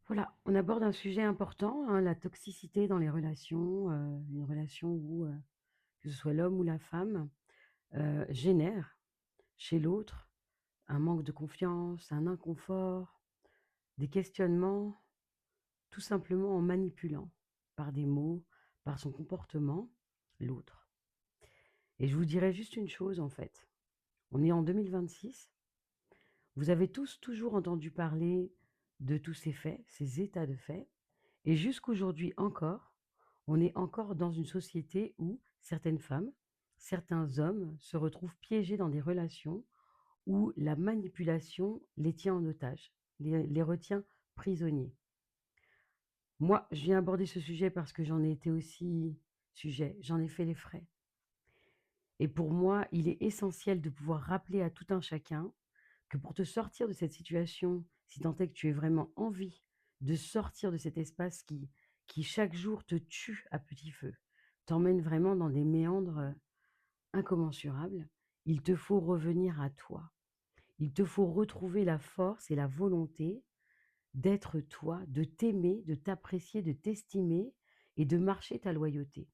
Voilà, on aborde un sujet important, hein, la toxicité dans les relations, une relation où, que ce soit l'homme ou la femme, génère chez l'autre un manque de confiance, un inconfort, des questionnements, tout simplement en manipulant par des mots, par son comportement, l'autre. Et je vous dirais juste une chose en fait, on est en 2026, vous avez tous toujours entendu parler de tous ces faits, ces états de fait. Et jusqu'aujourd'hui encore, on est encore dans une société où certaines femmes, certains hommes se retrouvent piégés dans des relations où la manipulation les tient en otage, les retient prisonniers. Moi, je viens aborder ce sujet parce que j'en ai été aussi sujet, j'en ai fait les frais. Et pour moi, il est essentiel de pouvoir rappeler à tout un chacun que pour te sortir de cette situation, si tant est que tu aies vraiment envie de sortir de cet espace qui chaque jour te tue à petit feu, t'emmène vraiment dans des méandres incommensurables, il te faut revenir à toi. Il te faut retrouver la force et la volonté d'être toi, de t'aimer, de t'apprécier, de t'estimer et de marcher ta loyauté.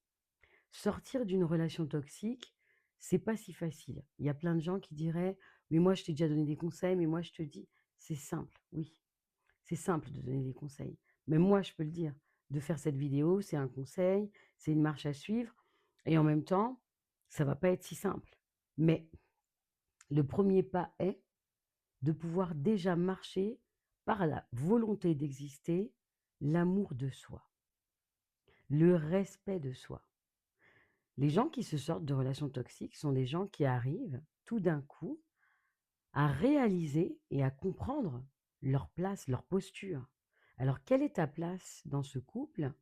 Sortir d'une relation toxique, c'est pas si facile. Il y a plein de gens qui diraient: «Mais moi, je t'ai déjà donné des conseils, mais moi, je te dis». C'est simple, oui, c'est simple de donner des conseils. Même moi, je peux le dire. De faire cette vidéo, c'est un conseil, c'est une marche à suivre et en même temps, ça va pas être si simple. Mais le premier pas est de pouvoir déjà marcher par la volonté d'exister, l'amour de soi, le respect de soi. Les gens qui se sortent de relations toxiques sont des gens qui arrivent tout d'un coup à réaliser et à comprendre leur place, leur posture. Alors, quelle est ta place dans ce couple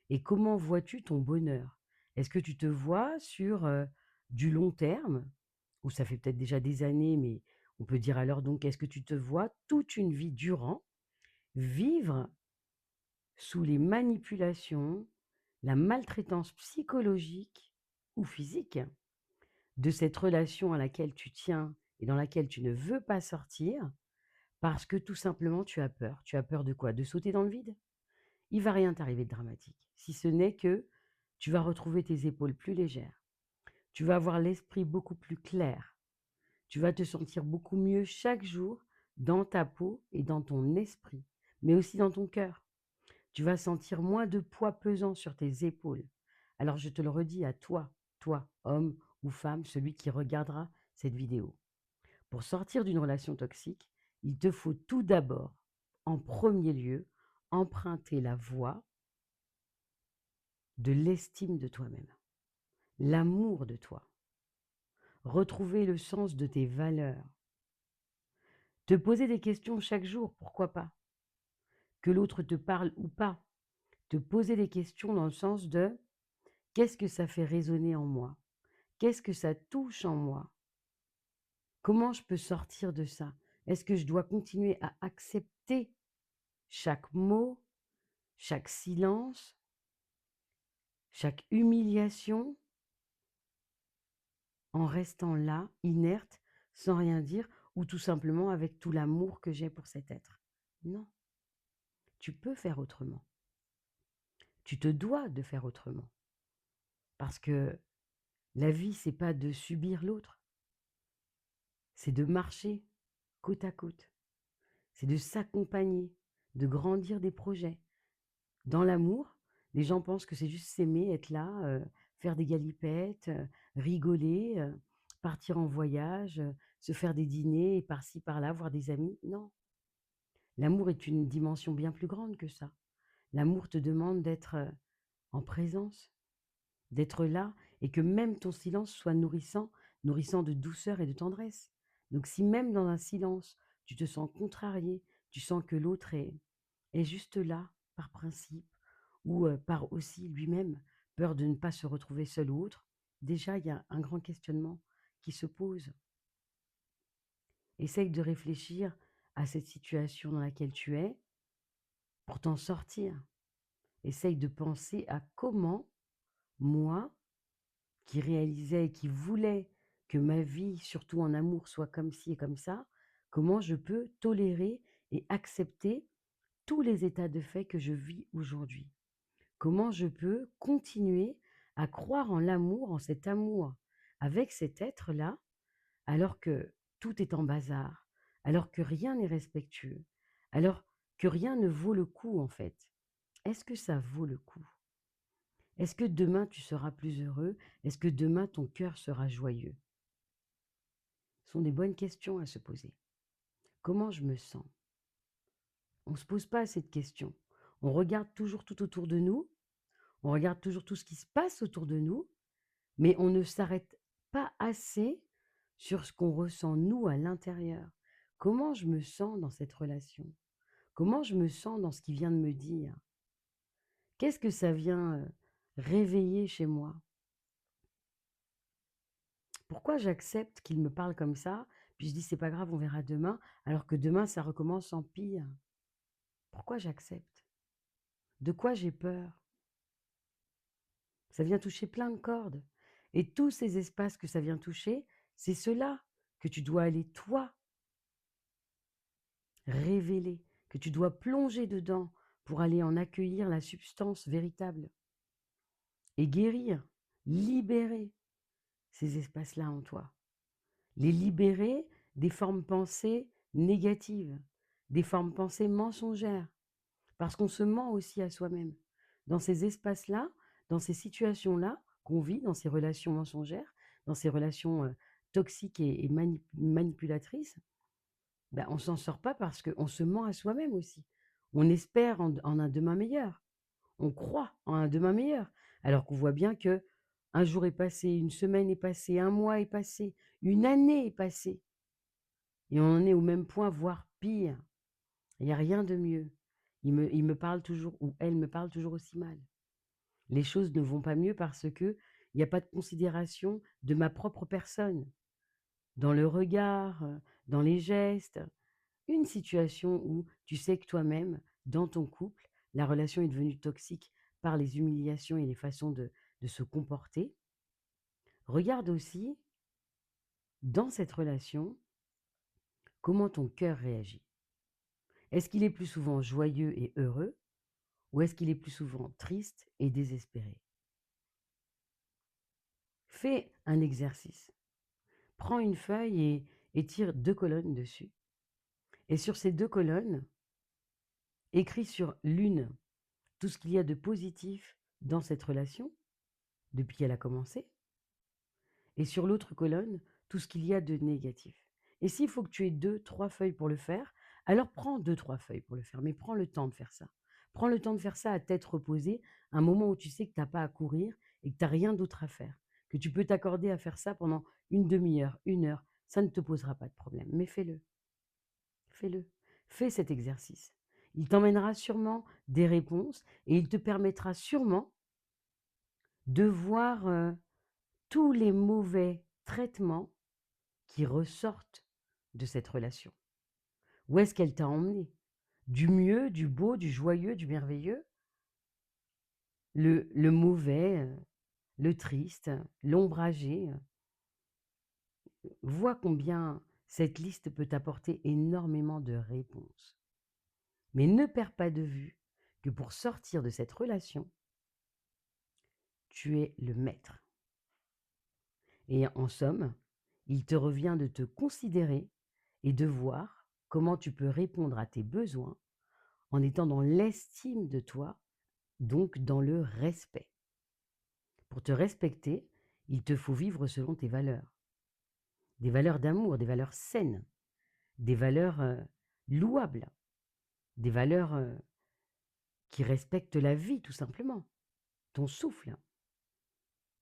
et comment vois-tu ton bonheur? Est-ce que tu te vois sur du long terme, ou ça fait peut-être déjà des années, mais on peut dire alors donc, est-ce que tu te vois toute une vie durant vivre sous les manipulations, la maltraitance psychologique ou physique de cette relation à laquelle tu tiens et dans laquelle tu ne veux pas sortir, parce que tout simplement tu as peur. Tu as peur de quoi? De sauter dans le vide? Il va rien t'arriver de dramatique, si ce n'est que tu vas retrouver tes épaules plus légères. Tu vas avoir l'esprit beaucoup plus clair. Tu vas te sentir beaucoup mieux chaque jour dans ta peau et dans ton esprit, mais aussi dans ton cœur. Tu vas sentir moins de poids pesant sur tes épaules. Alors je te le redis à toi, toi, homme ou femme, celui qui regardera cette vidéo. Pour sortir d'une relation toxique, il te faut tout d'abord, en premier lieu, emprunter la voie de l'estime de toi-même, l'amour de toi, retrouver le sens de tes valeurs, te poser des questions chaque jour, pourquoi pas, que l'autre te parle ou pas, te poser des questions dans le sens de: qu'est-ce que ça fait résonner en moi? Qu'est-ce que ça touche en moi? Comment je peux sortir de ça? Est-ce que je dois continuer à accepter chaque mot, chaque silence, chaque humiliation, en restant là, inerte, sans rien dire, ou tout simplement avec tout l'amour que j'ai pour cet être? Non, tu peux faire autrement. Tu te dois de faire autrement. Parce que la vie, c'est pas de subir l'autre, c'est de marcher côte à côte. C'est de s'accompagner, de grandir des projets. Dans l'amour, les gens pensent que c'est juste s'aimer, être là, faire des galipettes, rigoler, partir en voyage, se faire des dîners par-ci par-là, voir des amis. Non, l'amour est une dimension bien plus grande que ça. L'amour te demande d'être, en présence, d'être là et que même ton silence soit nourrissant, nourrissant de douceur et de tendresse. Donc si même dans un silence, tu te sens contrarié, tu sens que l'autre est juste là par principe ou par aussi lui-même peur de ne pas se retrouver seul ou autre, déjà il y a un grand questionnement qui se pose. Essaye de réfléchir à cette situation dans laquelle tu es pour t'en sortir. Essaye de penser à comment moi, qui réalisait et qui voulait que ma vie, surtout en amour, soit comme ci et comme ça, comment je peux tolérer et accepter tous les états de fait que je vis aujourd'hui? Comment je peux continuer à croire en l'amour, en cet amour avec cet être-là, alors que tout est en bazar, alors que rien n'est respectueux, alors que rien ne vaut le coup en fait? Est-ce que ça vaut le coup? Est-ce que demain tu seras plus heureux? Est-ce que demain ton cœur sera joyeux? Ce sont des bonnes questions à se poser. Comment je me sens? On ne se pose pas assez de questions. On regarde toujours tout autour de nous, on regarde toujours tout ce qui se passe autour de nous, mais on ne s'arrête pas assez sur ce qu'on ressent nous à l'intérieur. Comment je me sens dans cette relation? Comment je me sens dans ce qu'il vient de me dire? Qu'est-ce que ça vient réveiller chez moi? Pourquoi j'accepte qu'il me parle comme ça, puis je dis c'est pas grave, on verra demain, alors que demain ça recommence en pire? Pourquoi j'accepte? De quoi j'ai peur? Ça vient toucher plein de cordes. Et tous ces espaces que ça vient toucher, c'est cela que tu dois aller, toi, révéler, que tu dois plonger dedans pour aller en accueillir la substance véritable et guérir, libérer ces espaces-là en toi. Les libérer des formes pensées négatives, des formes pensées mensongères, parce qu'on se ment aussi à soi-même. Dans ces espaces-là, dans ces situations-là qu'on vit, dans ces relations mensongères, dans ces relations toxiques et manipulatrices, ben, on ne s'en sort pas parce qu'on se ment à soi-même aussi. On espère en un demain meilleur. On croit en un demain meilleur. Alors qu'on voit bien que un jour est passé, une semaine est passée, un mois est passé, une année est passée. Et on en est au même point, voire pire. Il n'y a rien de mieux. Il me parle toujours, ou elle me parle toujours aussi mal. Les choses ne vont pas mieux parce que il n'y a pas de considération de ma propre personne. Dans le regard, dans les gestes. Une situation où tu sais que toi-même, dans ton couple, la relation est devenue toxique par les humiliations et les façons de se comporter. Regarde aussi, dans cette relation, comment ton cœur réagit. Est-ce qu'il est plus souvent joyeux et heureux ou est-ce qu'il est plus souvent triste et désespéré? Fais un exercice. Prends une feuille et tire 2 colonnes dessus. Et sur ces 2 colonnes, écris sur l'une tout ce qu'il y a de positif dans cette relation depuis qu'elle a commencé, et sur l'autre colonne, tout ce qu'il y a de négatif. Et s'il faut que tu aies 2, 3 feuilles pour le faire, alors prends 2, 3 feuilles pour le faire, mais prends le temps de faire ça. Prends le temps de faire ça à tête reposée, un moment où tu sais que tu n'as pas à courir et que tu n'as rien d'autre à faire, que tu peux t'accorder à faire ça pendant une demi-heure, 1 heure, ça ne te posera pas de problème. Mais fais-le, fais-le, fais cet exercice. Il t'emmènera sûrement des réponses et il te permettra sûrement de voir tous les mauvais traitements qui ressortent de cette relation. Où est-ce qu'elle t'a emmené? Du mieux, du beau, du joyeux, du merveilleux? Le mauvais, le triste, l'ombragé? Vois combien cette liste peut t'apporter énormément de réponses. Mais ne perds pas de vue que pour sortir de cette relation, tu es le maître. Et en somme, il te revient de te considérer et de voir comment tu peux répondre à tes besoins en étant dans l'estime de toi, donc dans le respect. Pour te respecter, il te faut vivre selon tes valeurs. Des valeurs d'amour, des valeurs saines, des valeurs louables, des valeurs qui respectent la vie tout simplement, ton souffle.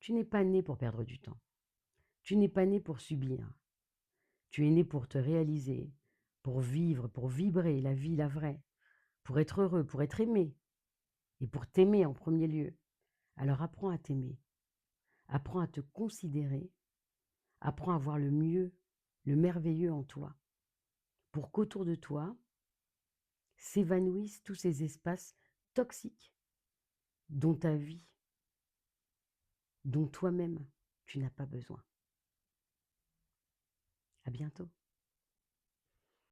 Tu n'es pas né pour perdre du temps. Tu n'es pas né pour subir. Tu es né pour te réaliser, pour vivre, pour vibrer la vie, la vraie, pour être heureux, pour être aimé et pour t'aimer en premier lieu. Alors apprends à t'aimer, apprends à te considérer, apprends à voir le mieux, le merveilleux en toi, pour qu'autour de toi s'évanouissent tous ces espaces toxiques dont ta vie, dont toi-même, tu n'as pas besoin. À bientôt.